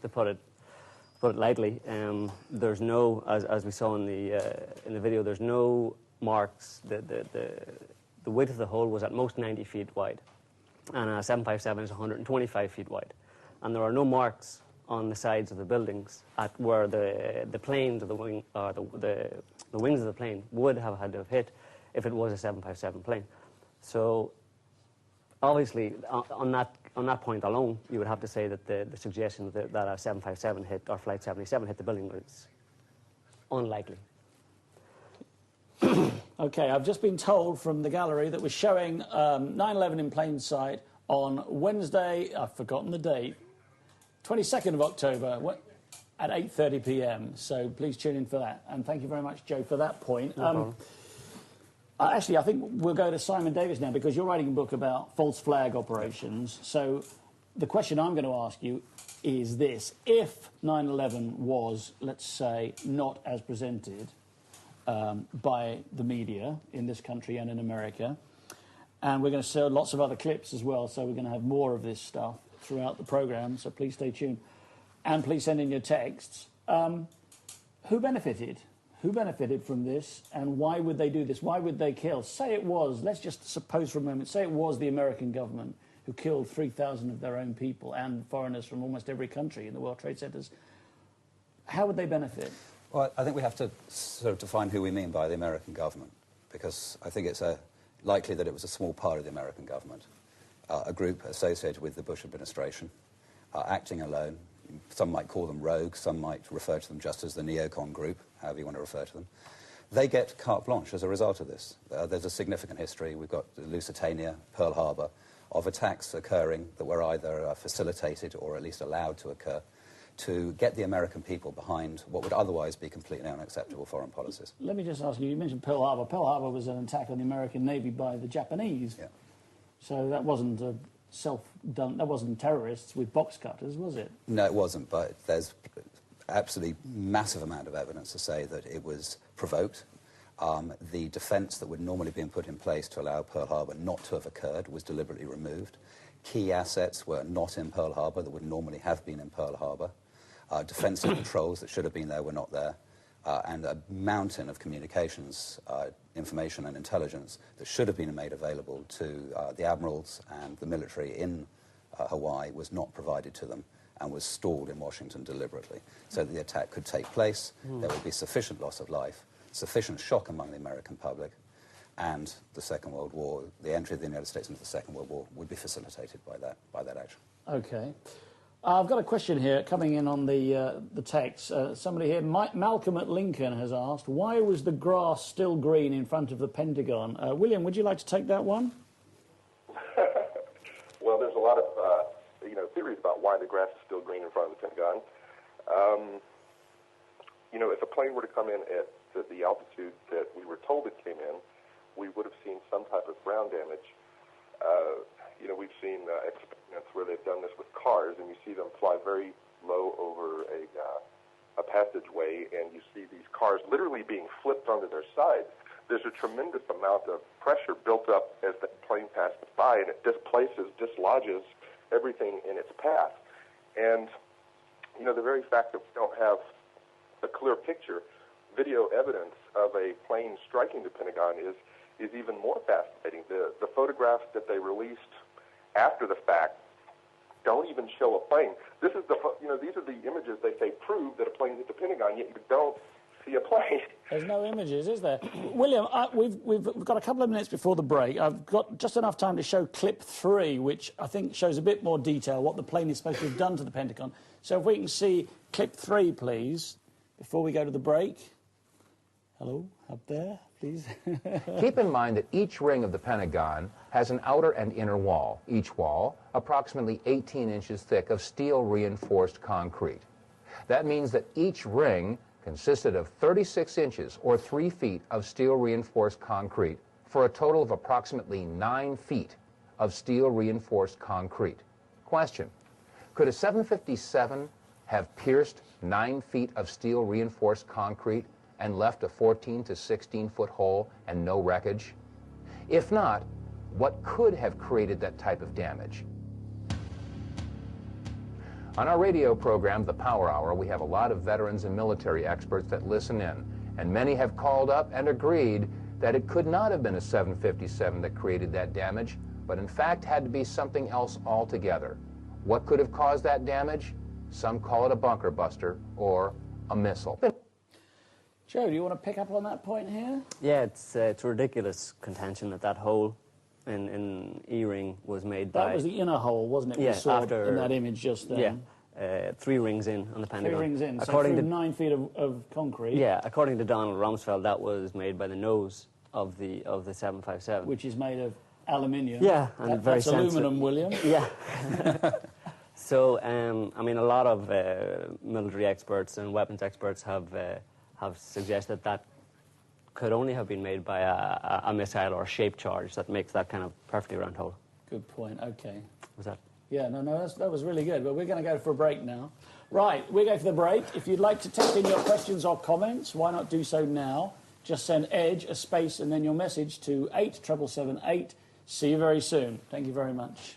to put it lightly. There's no, as we saw in the video, there's no marks. The width of the hole was at most 90 feet wide, and a 757 is 125 feet wide, and there are no marks on the sides of the buildings at where the planes of the wing, or the wings of the plane would have had to have hit if it was a 757 plane. So obviously, on that point alone, you would have to say that the suggestion that a 757 hit or Flight 77 hit the building is unlikely. Okay, I've just been told from the gallery that we're showing 9/11 in plain sight on Wednesday, I've forgotten the date, 22nd of October at 8:30 p.m. So please tune in for that. And thank you very much, Joe, for that point. Actually, I think we'll go to Simon Davies now, because you're writing a book about false flag operations. So the question I'm going to ask you is this. If 9/11 was, let's say, not as presented by the media in this country and in America, and we're going to show lots of other clips as well, so we're going to have more of this stuff throughout the program, so please stay tuned. And please send in your texts. Who benefited? Who benefited from this, and why would they do this? Why would they kill? Say it was, let's just suppose for a moment, say it was the American government who killed 3,000 of their own people and foreigners from almost every country in the World Trade Centers. How would they benefit? Well, I think we have to sort of define who we mean by the American government, because I think it's likely that it was a small part of the American government, a group associated with the Bush administration, acting alone. Some might call them rogues, some might refer to them just as the neocon group, however you want to refer to them. They get carte blanche as a result of this. There's a significant history. We've got Lusitania, Pearl Harbor, of attacks occurring that were either facilitated or at least allowed to occur to get the American people behind what would otherwise be completely unacceptable foreign policies. Let me just ask you, you mentioned Pearl Harbor. Pearl Harbor was an attack on the American Navy by the Japanese. Yeah. So that wasn't self-done, that wasn't terrorists with box cutters, was it? No, it wasn't, but there's absolutely massive amount of evidence to say that it was provoked. The defense that would normally be put in place to allow Pearl Harbor not to have occurred was deliberately removed. Key assets were not in Pearl Harbor that would normally have been in Pearl Harbor. Defensive patrols that should have been there were not there. And a mountain of communications, information and intelligence that should have been made available to the admirals and the military in Hawaii was not provided to them and was stalled in Washington deliberately. So that the attack could take place, there would be sufficient loss of life, sufficient shock among the American public, and the Second World War, the entry of the United States into the Second World War would be facilitated by that action. Okay. I've got a question here coming in on the text. Somebody here, Malcolm at Lincoln, has asked, why was the grass still green in front of the Pentagon? William, would you like to take that one? Well, there's a lot of theories about why the grass is still green in front of the Pentagon. If a plane were to come in at the altitude that we were told it came in, we would have seen some type of ground damage. We've seen experiments where they've done this with cars, and you see them fly very low over a passageway, and you see these cars literally being flipped onto their sides. There's a tremendous amount of pressure built up as the plane passes by, and it dislodges everything in its path. And, the very fact that we don't have a clear picture, video evidence of a plane striking the Pentagon is even more fascinating. The photographs that they released after the fact don't even show a plane. These are the images they say prove that a plane hit the Pentagon, yet you don't see a plane. There's no images, is there? William, we've got a couple of minutes before the break. I've got just enough time to show clip 3, which I think shows a bit more detail what the plane is supposed to have done to the Pentagon. So if we can see clip 3, please, before we go to the break. Hello, up there, please. Keep in mind that each ring of the Pentagon has an outer and inner wall, each wall approximately 18 inches thick of steel-reinforced concrete. That means that each ring consisted of 36 inches or 3 feet of steel-reinforced concrete for a total of approximately 9 feet of steel-reinforced concrete. Question: could a 757 have pierced 9 feet of steel-reinforced concrete and left a 14 to 16-foot hole and no wreckage? If not, what could have created that type of damage? On our radio program, The Power Hour, we have a lot of veterans and military experts that listen in, and many have called up and agreed that it could not have been a 757 that created that damage, but in fact had to be something else altogether. What could have caused that damage? Some call it a bunker buster or a missile. Joe, do you want to pick up on that point here? Yeah, it's a ridiculous contention that that hole in E-ring was made by... That was the inner hole, wasn't it? Yeah, we saw after... in that image just then. Yeah, 3 rings in on the Pentagon. 3 rings in, according so to 9 feet of concrete. Yeah, according to Donald Rumsfeld, that was made by the nose of the 757. Which is made of aluminium. Yeah, and very that's sensitive. aluminum, William. Yeah. So, I mean, a lot of military experts and weapons experts have suggested that could only have been made by a missile or a shape charge that makes that kind of perfectly round hole. Good point, okay. Was that? Yeah, no, that was really good. But we're going to go for a break now. Right, we're going for the break. If you'd like to text in your questions or comments, why not do so now? Just send EDGE, a space, and then your message to 87778. See you very soon. Thank you very much.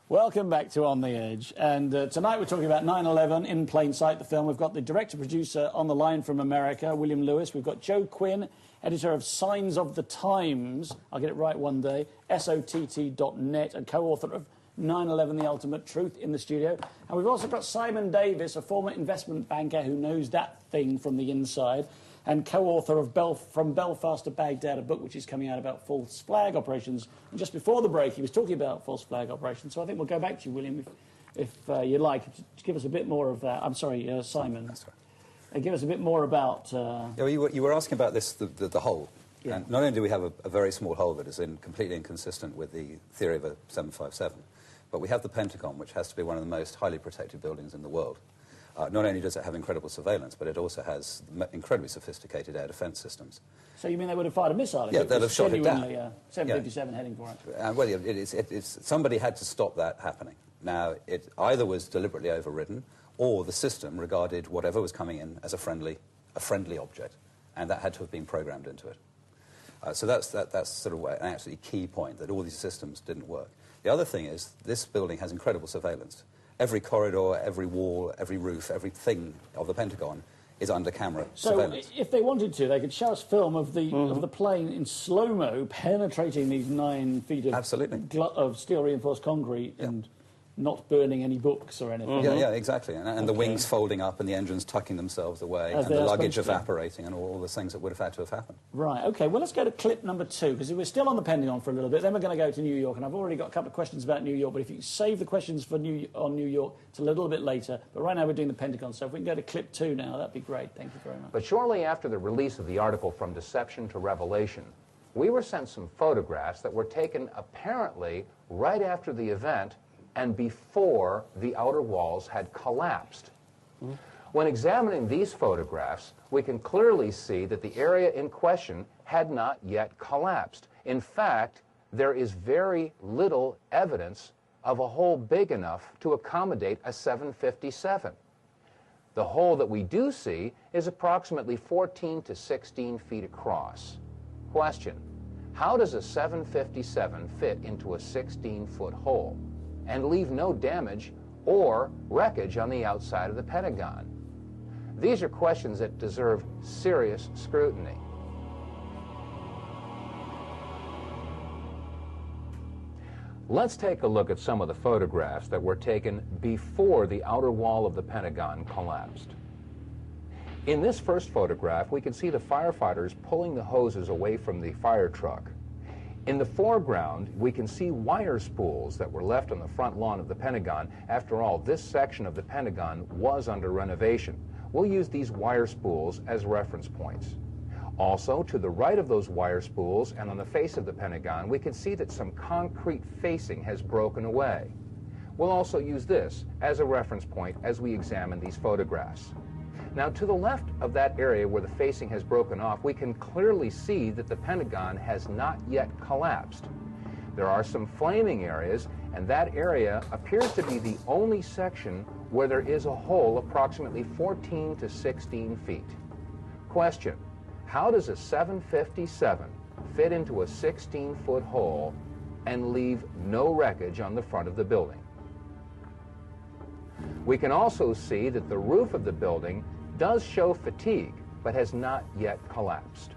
Welcome back to On the Edge, and tonight we're talking about 9/11 in plain sight, the film. We've got the director-producer on the line from America, William Lewis. We've got Joe Quinn, editor of Signs of the Times, I'll get it right one day, SOTT.net, and co-author of 9/11, The Ultimate Truth, in the studio. And we've also got Simon Davies, a former investment banker who knows that thing from the inside, and co-author of From Belfast to Baghdad, a book which is coming out about false flag operations. And just before the break, he was talking about false flag operations, so I think we'll go back to you, William, if you'd like, to give us a bit more of that. I'm sorry, Simon. That's right. Give us a bit more about... Yeah, well, you were asking about this, the hole. Yeah. And not only do we have a very small hole that is completely inconsistent with the theory of a 757, but we have the Pentagon, which has to be one of the most highly protected buildings in the world. Not only does it have incredible surveillance, but it also has incredibly sophisticated air defense systems. So you mean they would have fired a missile? Yeah, they'd have shot it down. 757 heading for it. Well, somebody had to stop that happening. Now, it either was deliberately overridden, or the system regarded whatever was coming in as a friendly object, and that had to have been programmed into it. So that's sort of an absolutely key point, that all these systems didn't work. The other thing is, this building has incredible surveillance. Every corridor, every wall, every roof, everything of the Pentagon is under camera surveillance. So if they wanted to, they could show us film of the plane in slow-mo penetrating these 9 feet of steel-reinforced concrete and not burning any books or anything. Yeah, exactly. And the wings folding up and the engines tucking themselves away and the luggage evaporating and all the things that would have had to have happened. Right, OK. Well, let's go to clip number 2, because we're still on the Pentagon for a little bit. Then we're going to go to New York, and I've already got a couple of questions about New York, but if you save the questions for on New York, it's a little bit later. But right now we're doing the Pentagon, so if we can go to clip 2 now, that'd be great. Thank you very much. But shortly after the release of the article From Deception to Revelation, we were sent some photographs that were taken apparently right after the event and before the outer walls had collapsed. When examining these photographs, we can clearly see that the area in question had not yet collapsed. In fact, there is very little evidence of a hole big enough to accommodate a 757. The hole that we do see is approximately 14 to 16 feet across. Question: how does a 757 fit into a 16-foot hole and leave no damage or wreckage on the outside of the Pentagon? These are questions that deserve serious scrutiny. Let's take a look at some of the photographs that were taken before the outer wall of the Pentagon collapsed. In this first photograph, we can see the firefighters pulling the hoses away from the fire truck. In the foreground, we can see wire spools that were left on the front lawn of the Pentagon. After all, this section of the Pentagon was under renovation. We'll use these wire spools as reference points. Also, to the right of those wire spools and on the face of the Pentagon, we can see that some concrete facing has broken away. We'll also use this as a reference point as we examine these photographs. Now, to the left of that area where the facing has broken off, we can clearly see that the Pentagon has not yet collapsed. There are some flaming areas, and that area appears to be the only section where there is a hole approximately 14 to 16 feet. Question: how does a 757 fit into a 16-foot hole and leave no wreckage on the front of the building? We can also see that the roof of the building does show fatigue, but has not yet collapsed.